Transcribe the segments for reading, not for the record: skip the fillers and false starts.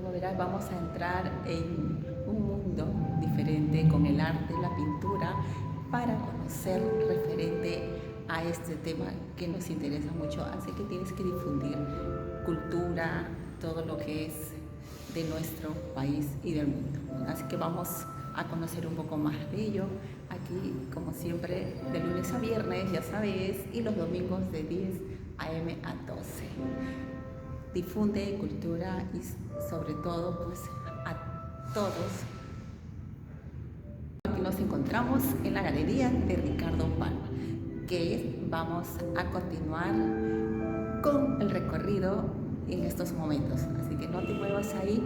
Como verás, vamos a entrar en un mundo diferente con el arte, la pintura, para conocer referente a este tema que nos interesa mucho. Así que tienes que difundir cultura, todo lo que es de nuestro país y del mundo. Así que vamos a conocer un poco más de ello aquí, como siempre, de lunes a viernes, ya sabes, y los domingos de 10 a.m. a 12. Difunde cultura y sobre todo pues a todos. Aquí nos encontramos en la galería de Ricardo Palma, que vamos a continuar con el recorrido en estos momentos. Así que no te muevas ahí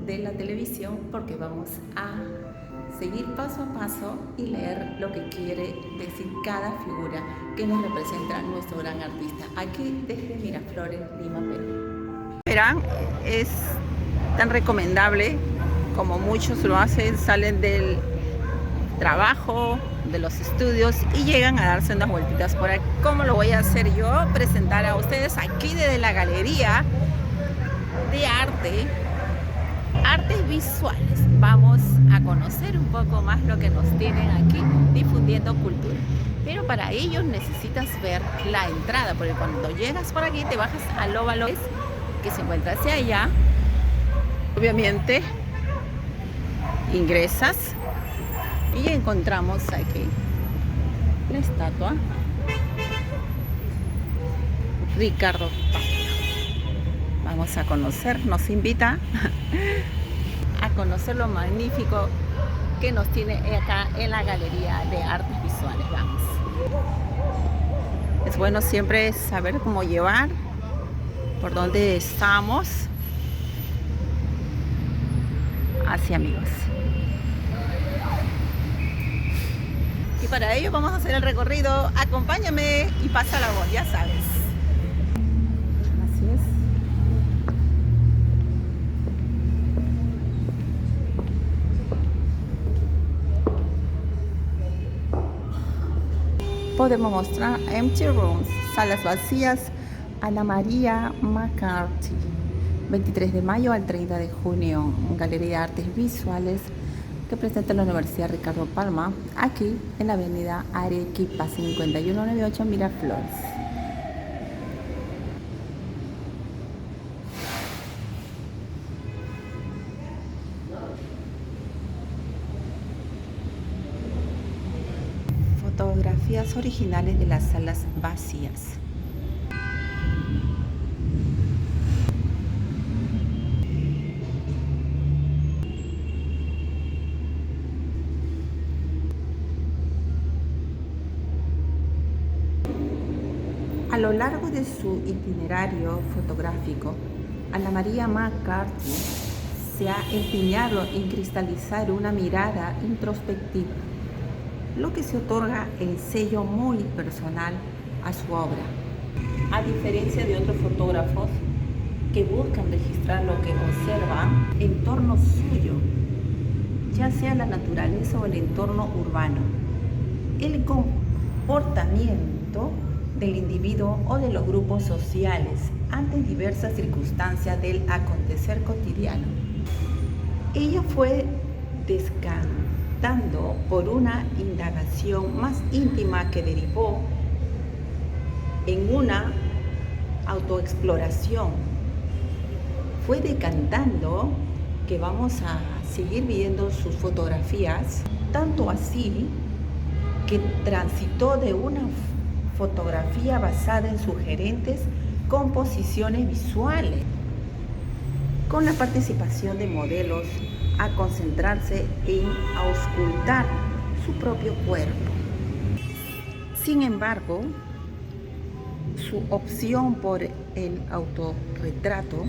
de la televisión porque vamos a seguir paso a paso y leer lo que quiere decir cada figura que nos representa nuestro gran artista. Aquí desde Miraflores, Lima, Perú. Verán, es tan recomendable como muchos lo hacen, salen del trabajo, de los estudios y llegan a darse unas vueltitas por aquí. ¿Cómo lo voy a hacer yo? Presentar a ustedes aquí desde la galería de artes visuales. Vamos a conocer un poco más lo que nos tienen aquí difundiendo cultura. Pero para ello necesitas ver la entrada, porque cuando llegas por aquí te bajas al óvalo que se encuentra hacia allá. Obviamente ingresas y encontramos aquí la estatua Ricardo Palma. Vamos a conocer, nos invita a conocer lo magnífico que nos tiene acá en la Galería de Artes Visuales. Vamos. Es bueno siempre saber cómo llevar, por dónde estamos. Así, amigos. Y para ello vamos a hacer el recorrido. Acompáñame y pasa la voz, ya sabes. Así es. Podemos mostrar Empty Rooms, salas vacías, Ana María McCarthy, 23 de mayo al 30 de junio, Galería de Artes Visuales que presenta la Universidad Ricardo Palma, aquí en la avenida Arequipa 5198 Miraflores. Fotografías originales de las salas vacías. A lo largo de su itinerario fotográfico, Ana María McCarthy se ha empeñado en cristalizar una mirada introspectiva, lo que se otorga el sello muy personal a su obra. A diferencia de otros fotógrafos que buscan registrar lo que observan en torno suyo, ya sea la naturaleza o el entorno urbano, el comportamiento del individuo o de los grupos sociales ante diversas circunstancias del acontecer cotidiano. Ella fue descantando por una indagación más íntima que derivó en una autoexploración. Fue decantando que vamos a seguir viendo sus fotografías, tanto así que transitó de una fotografía basada en sugerentes composiciones visuales, con la participación de modelos, a concentrarse en auscultar su propio cuerpo. Sin embargo, su opción por el autorretrato,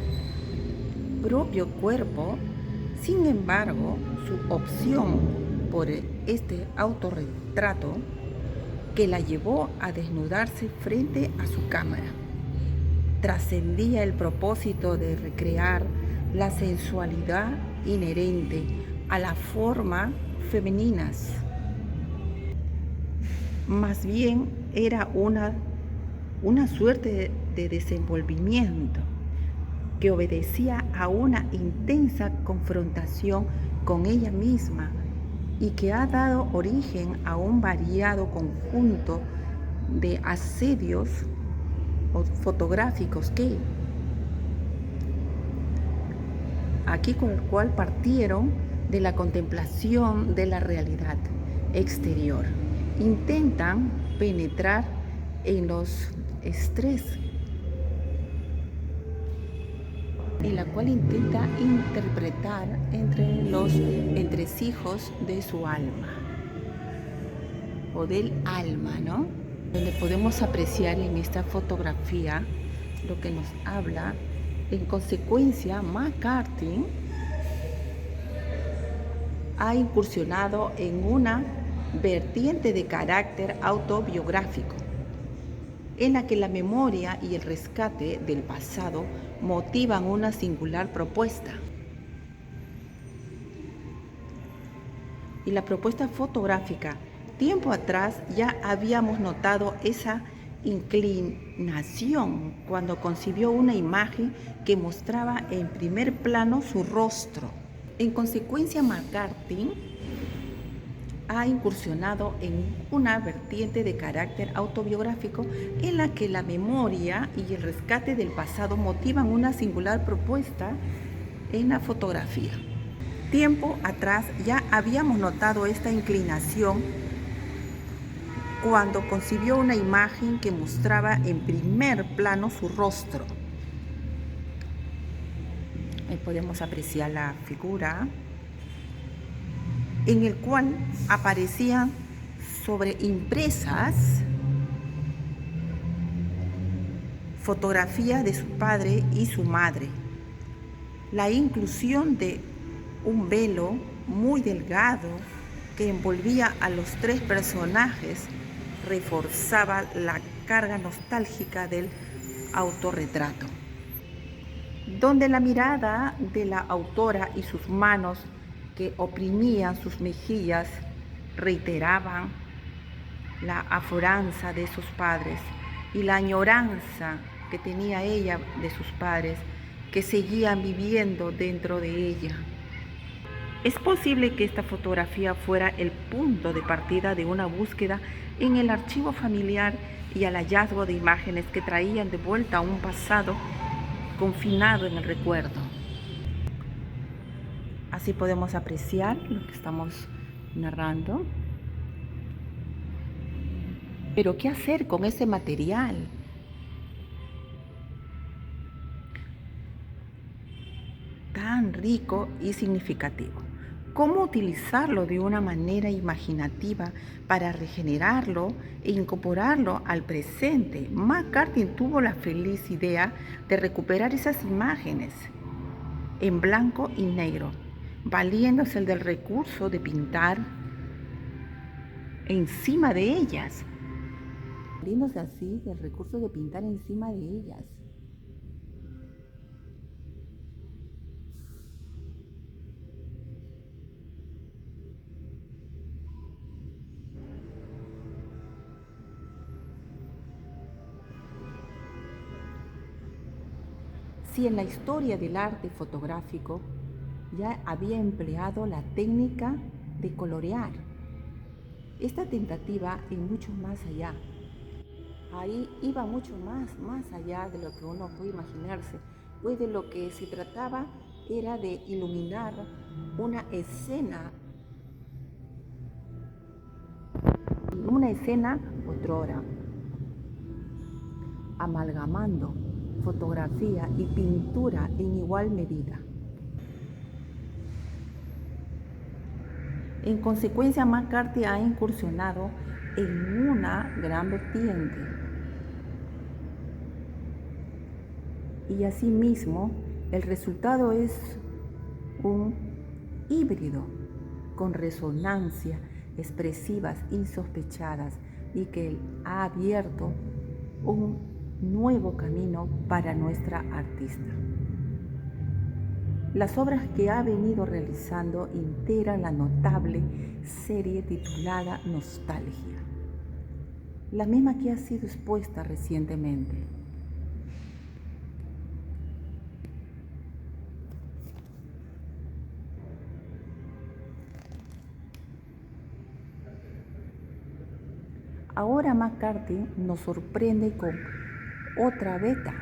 propio cuerpo, sin embargo, su opción por este autorretrato que la llevó a desnudarse frente a su cámara, trascendía el propósito de recrear la sensualidad inherente a la forma femeninas. Más bien era una suerte de desenvolvimiento que obedecía a una intensa confrontación con ella misma y que ha dado origen a un variado conjunto de asedios fotográficos que aquí con el cual partieron de la contemplación de la realidad exterior. Intentan penetrar en los estrés, en la cual intenta interpretar entre los entresijos de su alma o del alma, ¿no? Donde podemos apreciar en esta fotografía lo que nos habla. En consecuencia, McCarthy ha incursionado en una vertiente de carácter autobiográfico, en la que la memoria y el rescate del pasado motivan una singular propuesta. Y la propuesta fotográfica, tiempo atrás ya habíamos notado esa inclinación cuando concibió una imagen que mostraba en primer plano su rostro. En consecuencia, McCarthy ha incursionado en una vertiente de carácter autobiográfico en la que la memoria y el rescate del pasado motivan una singular propuesta en la fotografía. Tiempo atrás ya habíamos notado esta inclinación cuando concibió una imagen que mostraba en primer plano su rostro. Ahí podemos apreciar la figura en el cual aparecían sobreimpresas fotografías de su padre y su madre. La inclusión de un velo muy delgado que envolvía a los tres personajes reforzaba la carga nostálgica del autorretrato, donde la mirada de la autora y sus manos que oprimían sus mejillas reiteraban la aforanza de sus padres y la añoranza que tenía ella de sus padres que seguían viviendo dentro de ella. Es posible que esta fotografía fuera el punto de partida de una búsqueda en el archivo familiar y al hallazgo de imágenes que traían de vuelta a un pasado confinado en el recuerdo. Así podemos apreciar lo que estamos narrando. Pero ¿qué hacer con ese material? Tan rico y significativo. ¿Cómo utilizarlo de una manera imaginativa para regenerarlo e incorporarlo al presente? McCarthy tuvo la feliz idea de recuperar esas imágenes en blanco y negro, valiéndose del recurso de pintar encima de ellas. Valiéndose así del recurso de pintar encima de ellas. Si en la historia del arte fotográfico ya había empleado la técnica de colorear, esta tentativa y mucho más allá. Ahí iba mucho más allá de lo que uno puede imaginarse, pues de lo que se trataba era de iluminar una escena otrora, amalgamando fotografía y pintura en igual medida. En consecuencia, McCarthy ha incursionado en una gran vertiente. Y asimismo, el resultado es un híbrido con resonancias expresivas insospechadas y que ha abierto un nuevo camino para nuestra artista. Las obras que ha venido realizando integran la notable serie titulada Nostalgia, la misma que ha sido expuesta recientemente. Ahora McCarthy nos sorprende con otra beta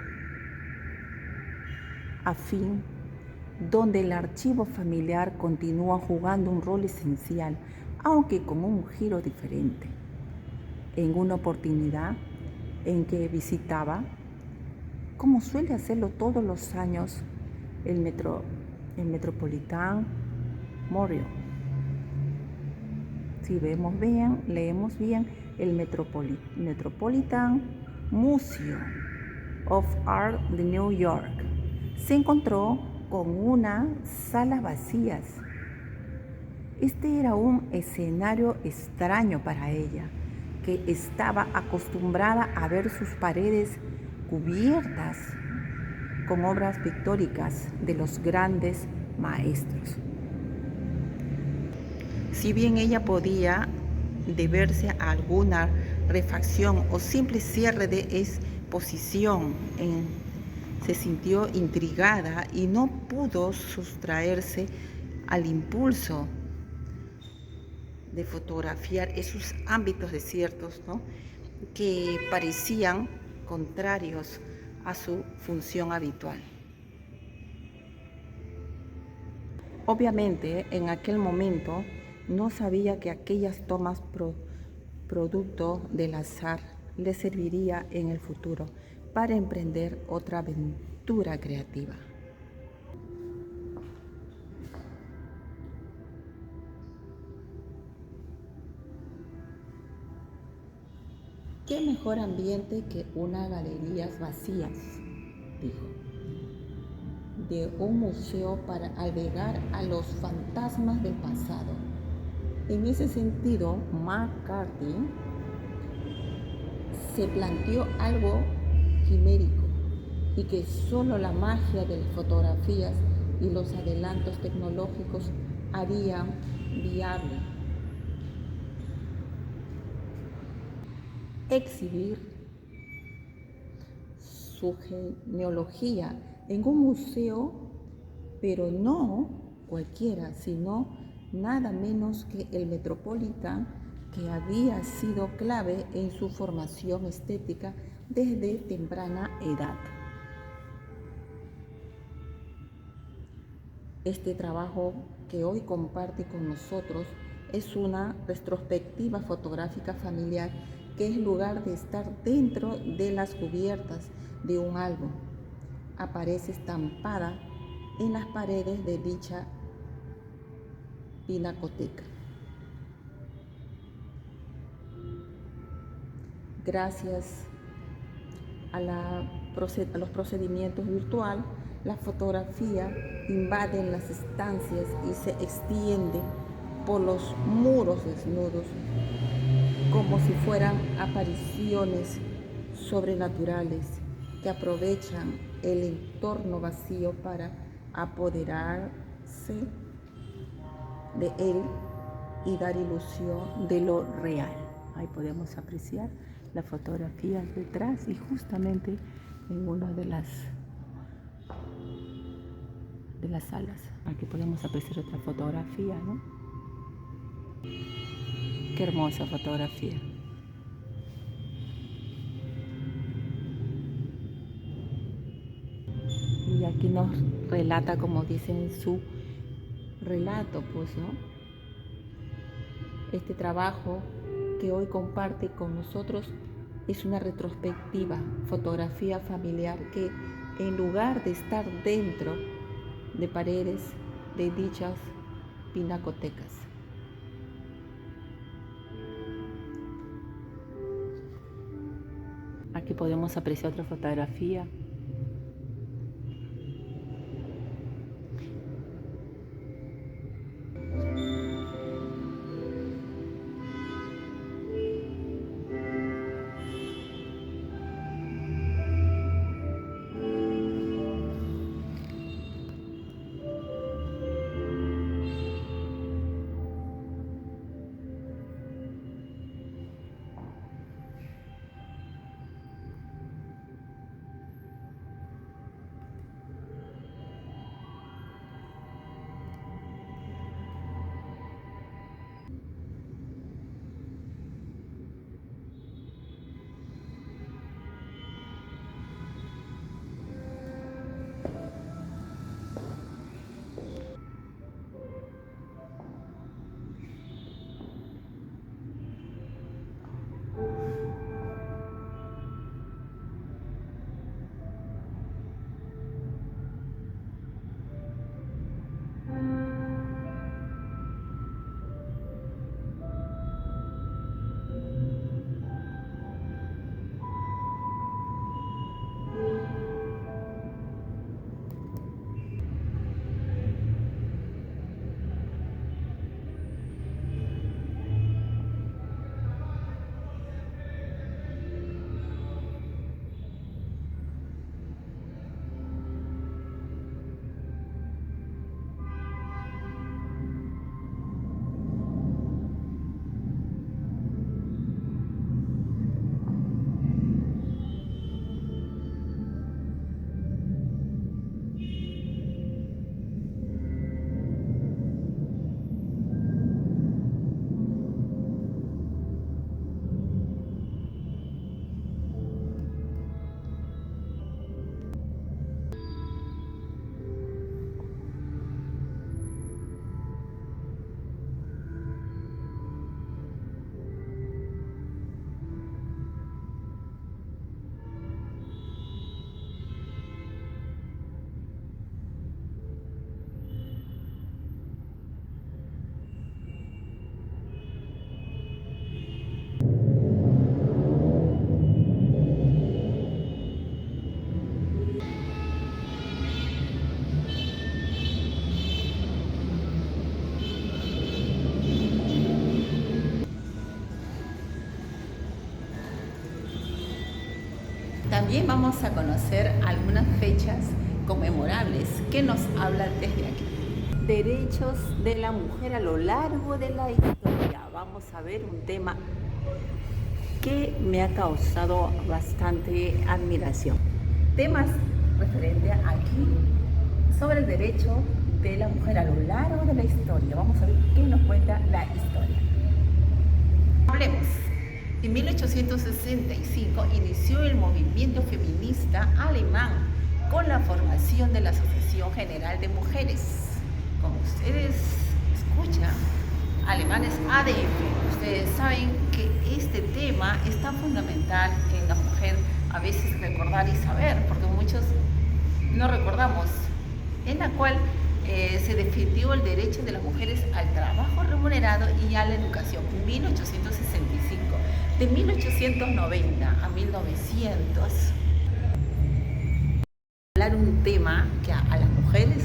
afín, donde el archivo familiar continúa jugando un rol esencial, aunque con un giro diferente. En una oportunidad en que visitaba, como suele hacerlo todos los años, el Metropolitan Museum. Si vemos bien, leemos bien, el Metropolitan Museum of Art de New York. Se encontró con unas salas vacías. Este era un escenario extraño para ella, que estaba acostumbrada a ver sus paredes cubiertas con obras pictóricas de los grandes maestros. Si bien ella podía deberse a alguna refacción o simple cierre de exposición, se sintió intrigada y no pudo sustraerse al impulso de fotografiar esos ámbitos desiertos, ¿no?, que parecían contrarios a su función habitual. Obviamente, en aquel momento no sabía que aquellas tomas producto del azar le serviría en el futuro para emprender otra aventura creativa. ¿Qué mejor ambiente que unas galerías vacías?, dijo, de un museo para albergar a los fantasmas del pasado. En ese sentido, McCarthy se planteó algo quimérico y que solo la magia de las fotografías y los adelantos tecnológicos harían viable. Exhibir su genealogía en un museo, pero no cualquiera, sino nada menos que el Metropolitan, que había sido clave en su formación estética desde temprana edad. Este trabajo que hoy comparte con nosotros es una retrospectiva fotográfica familiar que, en lugar de estar dentro de las cubiertas de un álbum, aparece estampada en las paredes de dicha pinacoteca. Gracias a los procedimientos virtuales, la fotografía invade las estancias y se extiende por los muros desnudos, como si fueran apariciones sobrenaturales que aprovechan el entorno vacío para apoderarse de él y dar ilusión de lo real. Ahí podemos apreciar la fotografía detrás y justamente en una de las salas. Aquí podemos apreciar otra fotografía, ¿no? Qué hermosa fotografía. Y aquí nos relata, como dice en su relato, pues, ¿no?, este trabajo que hoy comparte con nosotros es una retrospectiva, fotografía familiar que, en lugar de estar dentro de paredes de dichas pinacotecas, aquí podemos apreciar otra fotografía. También vamos a conocer algunas fechas conmemorables que nos hablan desde aquí. Derechos de la mujer a lo largo de la historia. Vamos a ver un tema que me ha causado bastante admiración. Temas referentes aquí sobre el derecho de la mujer a lo largo de la historia. Vamos a ver qué nos cuenta la historia. Hablemos. En 1865 inició el movimiento feminista alemán con la formación de la Asociación General de Mujeres. Como ustedes escuchan, alemanes ADF. Ustedes saben que este tema es tan fundamental en la mujer, a veces recordar y saber, porque muchos no recordamos, en la cual se defendió el derecho de las mujeres al trabajo remunerado y a la educación. 1865. De 1890 a 1900, hablar un tema que a las mujeres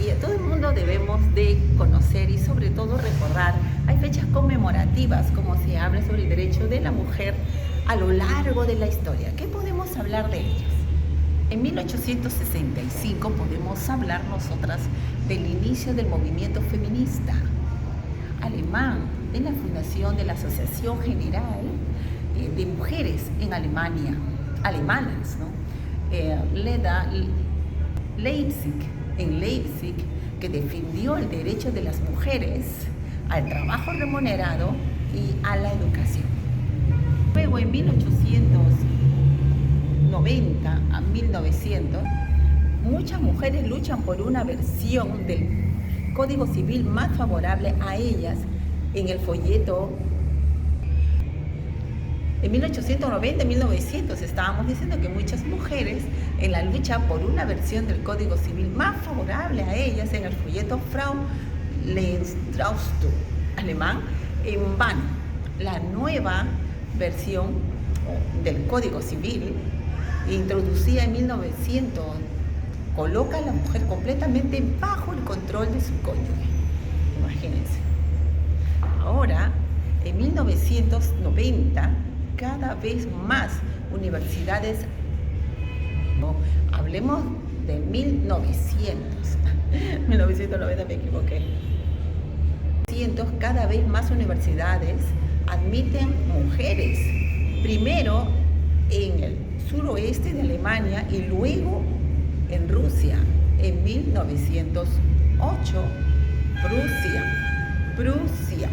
y a todo el mundo debemos de conocer y sobre todo recordar. Hay fechas conmemorativas, como se habla sobre el derecho de la mujer a lo largo de la historia. ¿Qué podemos hablar de ellos? En 1865 podemos hablar nosotras del inicio del movimiento feminista alemán, de la fundación de la Asociación General de Mujeres en Alemania, alemanas, ¿no? Leipzig, que defendió el derecho de las mujeres al trabajo remunerado y a la educación. Luego, en 1890 a 1900, muchas mujeres luchan por una versión del Código Civil más favorable a ellas. En el folleto, en 1890 y 1900 estábamos diciendo que muchas mujeres en la lucha por una versión del Código Civil más favorable a ellas, en el folleto Frau Lenstraustur alemán, en vano. La nueva versión del Código Civil, introducida en 1900, coloca a la mujer completamente bajo el control de su cónyuge. Imagínense. Ahora, en 1990, cada vez más universidades, no, hablemos de 1990 me equivoqué. Cada vez más universidades admiten mujeres, primero en el suroeste de Alemania y luego en Rusia. En 1908, Prusia.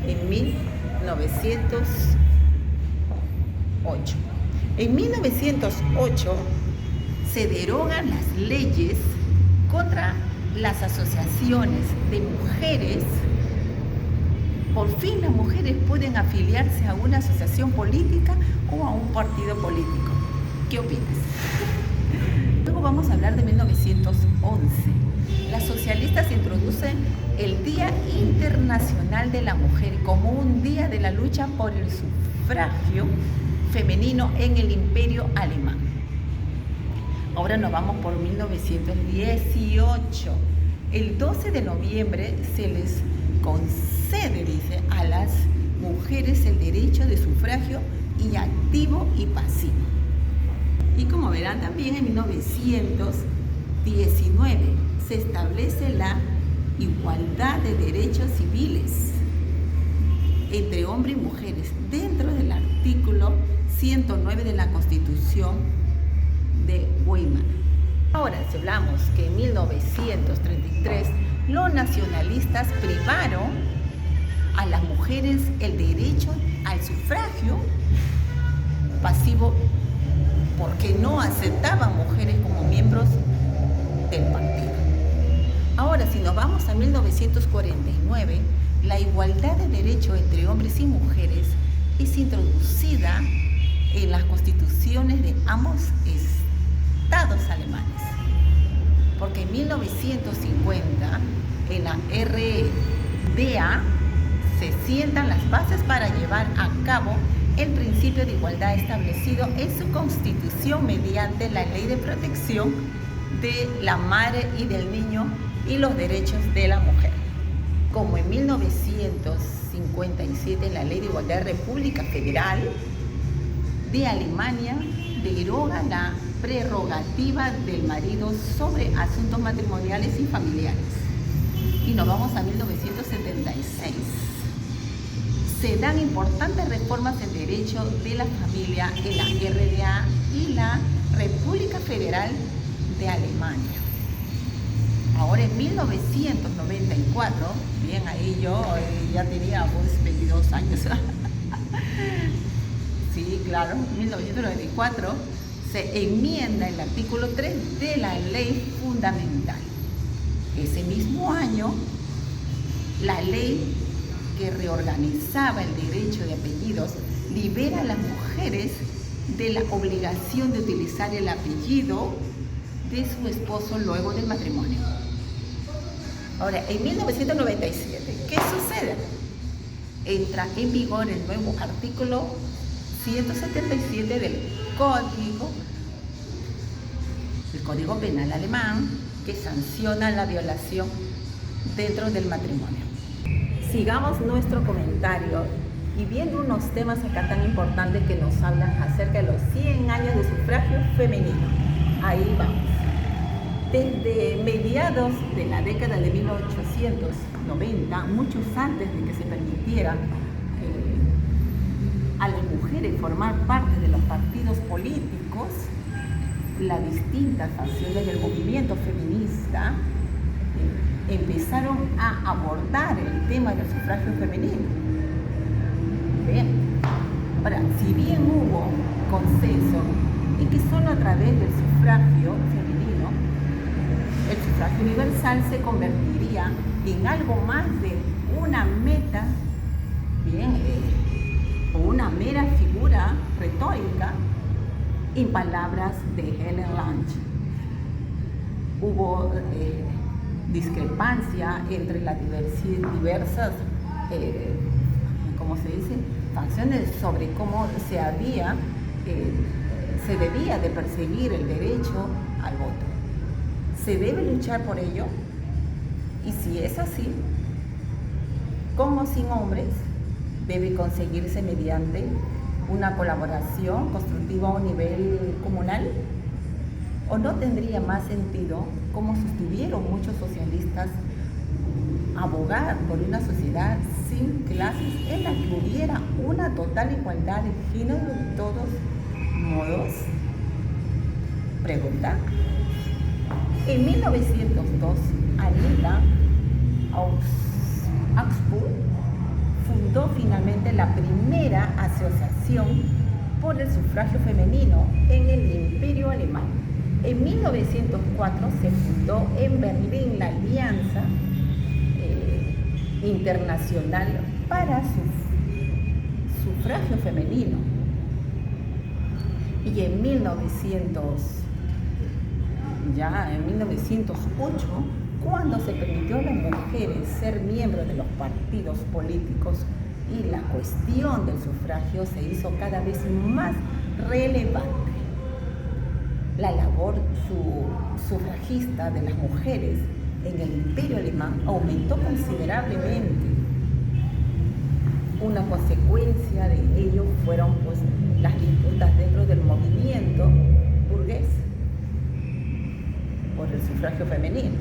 En 1908. En 1908 se derogan las leyes contra las asociaciones de mujeres. Por fin las mujeres pueden afiliarse a una asociación política o a un partido político. ¿Qué opinas? Luego vamos a hablar de 1911. Las socialistas introducen el Día Internacional de la Mujer como un día de la lucha por el sufragio femenino en el Imperio Alemán. Ahora nos vamos por 1918. El 12 de noviembre se les concede, dice, a las mujeres el derecho de sufragio y activo y pasivo. Y como verán, también en 1919 se establece la igualdad de derechos civiles entre hombres y mujeres dentro del artículo 109 de la Constitución de Weimar. Ahora, si hablamos que en 1933 los nacionalistas privaron a las mujeres el derecho al sufragio pasivo porque no aceptaban mujeres como miembros del partido. Ahora, si nos vamos a 1949, la igualdad de derecho entre hombres y mujeres es introducida en las constituciones de ambos estados alemanes. Porque en 1950, en la RDA, se sientan las bases para llevar a cabo el principio de igualdad establecido en su constitución mediante la Ley de Protección de la Madre y del Niño y los derechos de la mujer. Como en 1957 la Ley de Igualdad República Federal de Alemania deroga la prerrogativa del marido sobre asuntos matrimoniales y familiares. Y nos vamos a 1976. Se dan importantes reformas en derecho de la familia en la RDA y la República Federal de Alemania. Ahora en 1994, bien ahí yo ya tenía pues 22 años. Sí, claro, en 1994 se enmienda el artículo 3 de la Ley Fundamental. Ese mismo año, la ley que reorganizaba el derecho de apellidos libera a las mujeres de la obligación de utilizar el apellido de su esposo luego del matrimonio. Ahora, en 1997, ¿qué sucede? Entra en vigor el nuevo artículo 177 del Código Penal alemán, que sanciona la violación dentro del matrimonio. Sigamos nuestro comentario y viendo unos temas acá tan importantes que nos hablan acerca de los 100 años de sufragio femenino. Ahí vamos. Desde mediados de la década de 1890, muchos antes de que se permitiera a las mujeres formar parte de los partidos políticos, las distintas facciones del movimiento feminista empezaron a abordar el tema del sufragio femenino. Bien. Ahora, si bien hubo consenso en que solo a través del sufragio femenino, el sufragio universal se convertiría en algo más de una meta, bien, o una mera figura retórica, en palabras de Helen Lange. Hubo discrepancia entre las diversas, ¿cómo se dice?, facciones sobre cómo se debía de perseguir el derecho al voto. ¿Se debe luchar por ello? Y si es así, con o sin hombres, debe conseguirse mediante una colaboración constructiva a un nivel comunal, o no tendría más sentido, como sostuvieron muchos socialistas, abogar por una sociedad sin clases en la que hubiera una total igualdad de género de todos modos. Pregunta. En 1902, Anita Augsburg fundó finalmente la primera asociación por el sufragio femenino en el Imperio Alemán. En 1904 se fundó en Berlín la Alianza Internacional para Sufragio Femenino. Y en 1908, cuando se permitió a las mujeres ser miembros de los partidos políticos y la cuestión del sufragio se hizo cada vez más relevante. La labor sufragista de las mujeres en el Imperio Alemán aumentó considerablemente. Una consecuencia de ello fueron pues las disputas dentro del movimiento burgués por el sufragio femenino,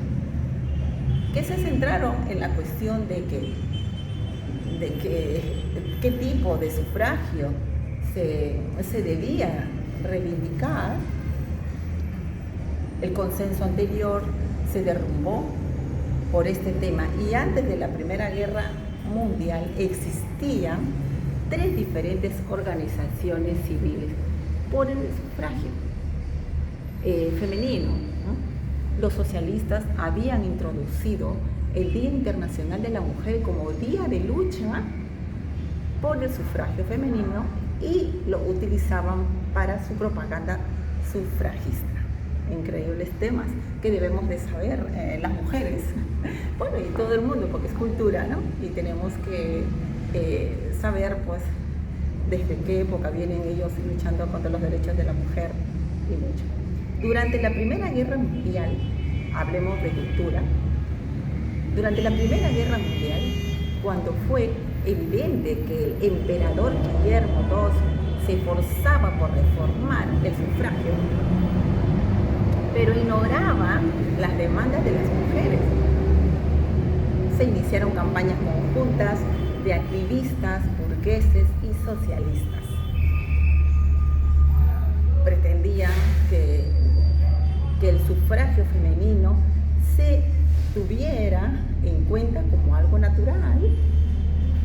que se centraron en la cuestión de qué tipo de sufragio se debía reivindicar. El consenso anterior se derrumbó por este tema, y antes de la Primera Guerra Mundial existían 3 diferentes organizaciones civiles por el sufragio femenino, ¿no? Los socialistas habían introducido el Día Internacional de la Mujer como día de lucha por el sufragio femenino y lo utilizaban para su propaganda sufragista. Increíbles temas que debemos de saber las mujeres, bueno, y todo el mundo, porque es cultura, ¿no? Y tenemos que saber, pues, desde qué época vienen ellos luchando contra los derechos de la mujer y mucho. Durante la Primera Guerra Mundial, hablemos de cultura, durante la Primera Guerra Mundial, cuando fue evidente que el emperador Guillermo II se esforzaba por reformar el sufragio, pero ignoraba las demandas de las mujeres. Se iniciaron campañas conjuntas de activistas, burgueses y socialistas. Pretendían que el sufragio femenino se tuviera en cuenta como algo natural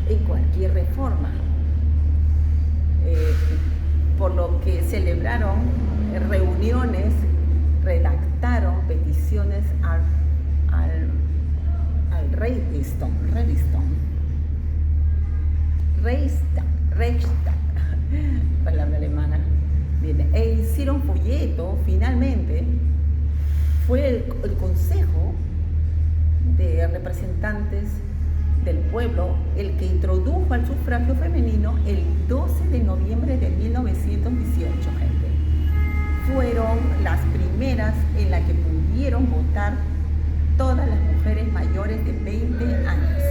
en cualquier reforma, por lo que celebraron reuniones, redactaron peticiones al Reichstag, palabra alemana, e hicieron folleto. Finalmente fue el Consejo de Representantes del Pueblo el que introdujo al sufragio femenino el 12 de noviembre de 1918, gente. Fueron las primeras en las que pudieron votar todas las mujeres mayores de 20 años.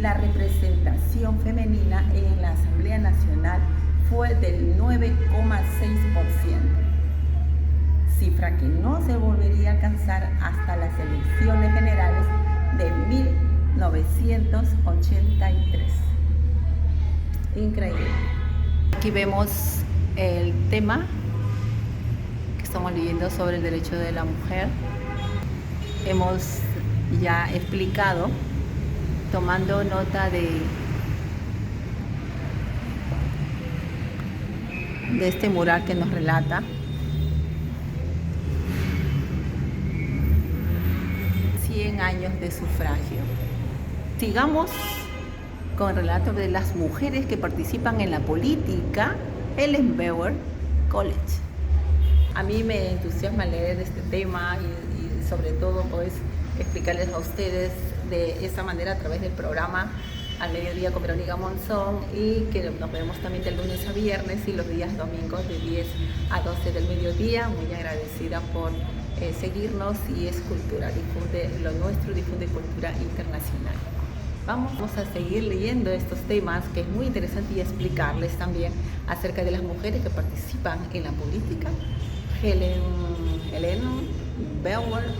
La representación femenina en la Asamblea Nacional fue del 9,6%, cifra que no se volvería a alcanzar hasta las elecciones generales de 1983. Increíble. Aquí vemos el tema que estamos leyendo sobre el derecho de la mujer. Hemos ya explicado, tomando nota de este mural que nos relata 100 años de sufragio. Sigamos con el relato de las mujeres que participan en la política. Ellenbauer College. A mí me entusiasma leer este tema y sobre todo pues explicarles a ustedes de esa manera a través del programa Al Mediodía con Verónica Monzón, y que nos vemos también de lunes a viernes y los días domingos de 10 a 12 del mediodía. Muy agradecida por seguirnos, y es cultura, difunde lo nuestro, difunde cultura internacional. Vamos a seguir leyendo estos temas, que es muy interesante, y explicarles también acerca de las mujeres que participan en la política. Ellenbauer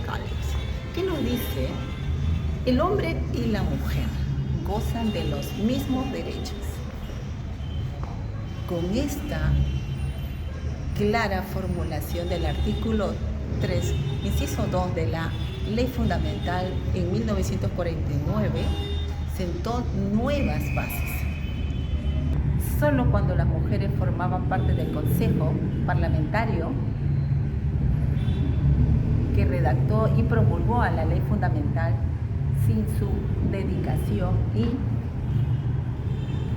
College. ¿Qué nos dice? El hombre y la mujer gozan de los mismos derechos. Con esta clara formulación del artículo 3, inciso 2 de la Ley Fundamental en 1949, sentó nuevas bases. Solo cuando las mujeres formaban parte del Consejo Parlamentario que redactó y promulgó a la Ley Fundamental, sin su dedicación y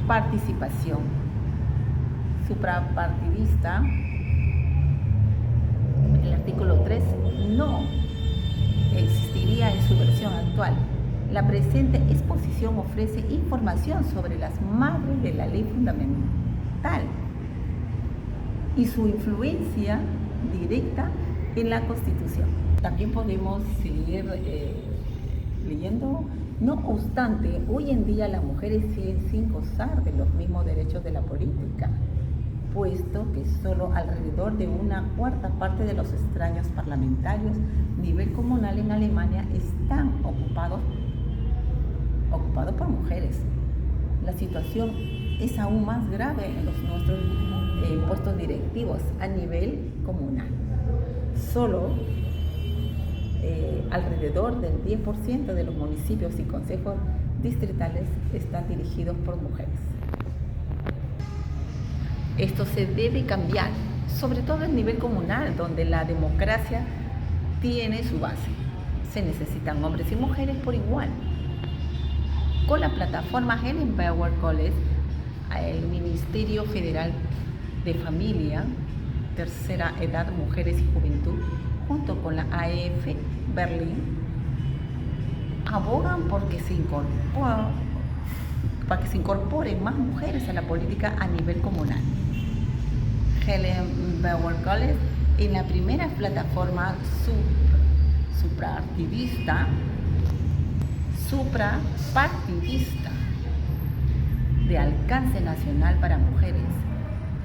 participación suprapartidista, el artículo 3 no existiría en su versión actual. La presente exposición ofrece información sobre las madres de la Ley Fundamental y su influencia directa en la Constitución. También podemos seguir leyendo. No obstante, hoy en día las mujeres siguen sin gozar de los mismos derechos de la política, puesto que solo alrededor de una cuarta parte de los escaños parlamentarios a nivel comunal en Alemania están ocupados por mujeres. La situación es aún más grave en nuestros puestos directivos a nivel comunal. Solo alrededor del 10% de los municipios y consejos distritales están dirigidos por mujeres. Esto se debe cambiar, sobre todo a nivel comunal, donde la democracia tiene su base. Se necesitan hombres y mujeres por igual. Con la plataforma Ellenbauer College, el Ministerio Federal de Familia, Tercera Edad, Mujeres y Juventud, junto con la AEF Berlín, abogan para que se incorporen más mujeres a la política a nivel comunal. Ellenbauer College en la primera plataforma suprapartidista de alcance nacional para mujeres,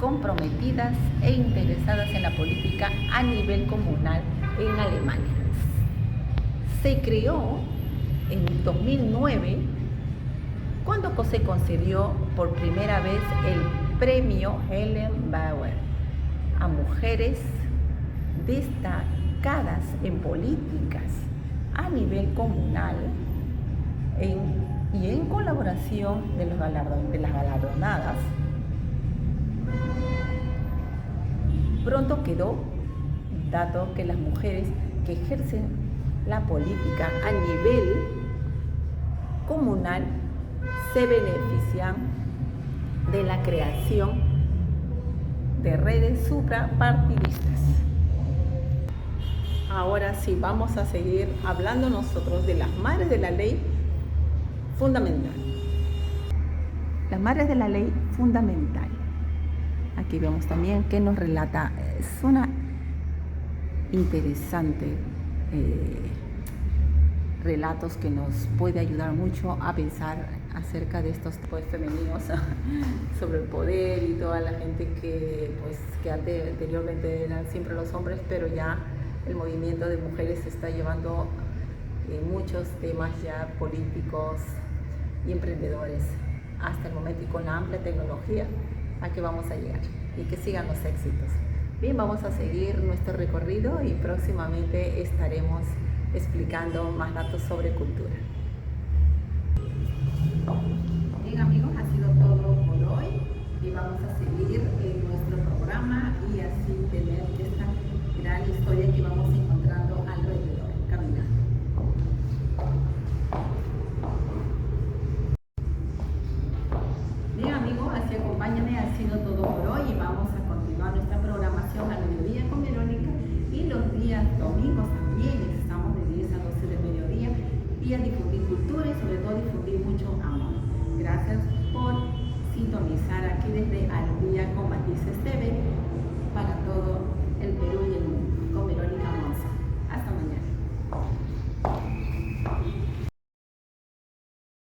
comprometidas e interesadas en la política a nivel comunal en Alemania. Se creó en 2009 cuando se concedió por primera vez el premio Helen Bauer a mujeres destacadas en políticas a nivel comunal y en colaboración de las galardonadas. Pronto quedó dado que las mujeres que ejercen la política a nivel comunal se benefician de la creación de redes suprapartidistas. Ahora sí, vamos a seguir hablando nosotros de las madres de la ley fundamental. Las madres de la ley fundamental. Aquí vemos también que nos relata, es una interesante relatos que nos puede ayudar mucho a pensar acerca de estos tipos femeninos sobre el poder y toda la gente que anteriormente eran siempre los hombres, pero ya el movimiento de mujeres se está llevando muchos temas ya políticos y emprendedores hasta el momento, y con la amplia tecnología a que vamos a llegar y que sigan los éxitos. Bien, vamos a seguir nuestro recorrido y próximamente estaremos explicando más datos sobre cultura. Bien amigos, ha sido todo por hoy y vamos a seguir en nuestro programa y así tener esta gran historia que vamos encontrando alrededor, caminando. Bien amigos, así acompáñenme, ha sido todo por hoy y vamos a continuar nuestra programación al mediodía con Verónica, y los días domingos también estamos de 10 a 12 del mediodía y a difundir cultura y sobre todo difundir mucho amor. Gracias por sintonizar aquí desde Al Día con Matices TV.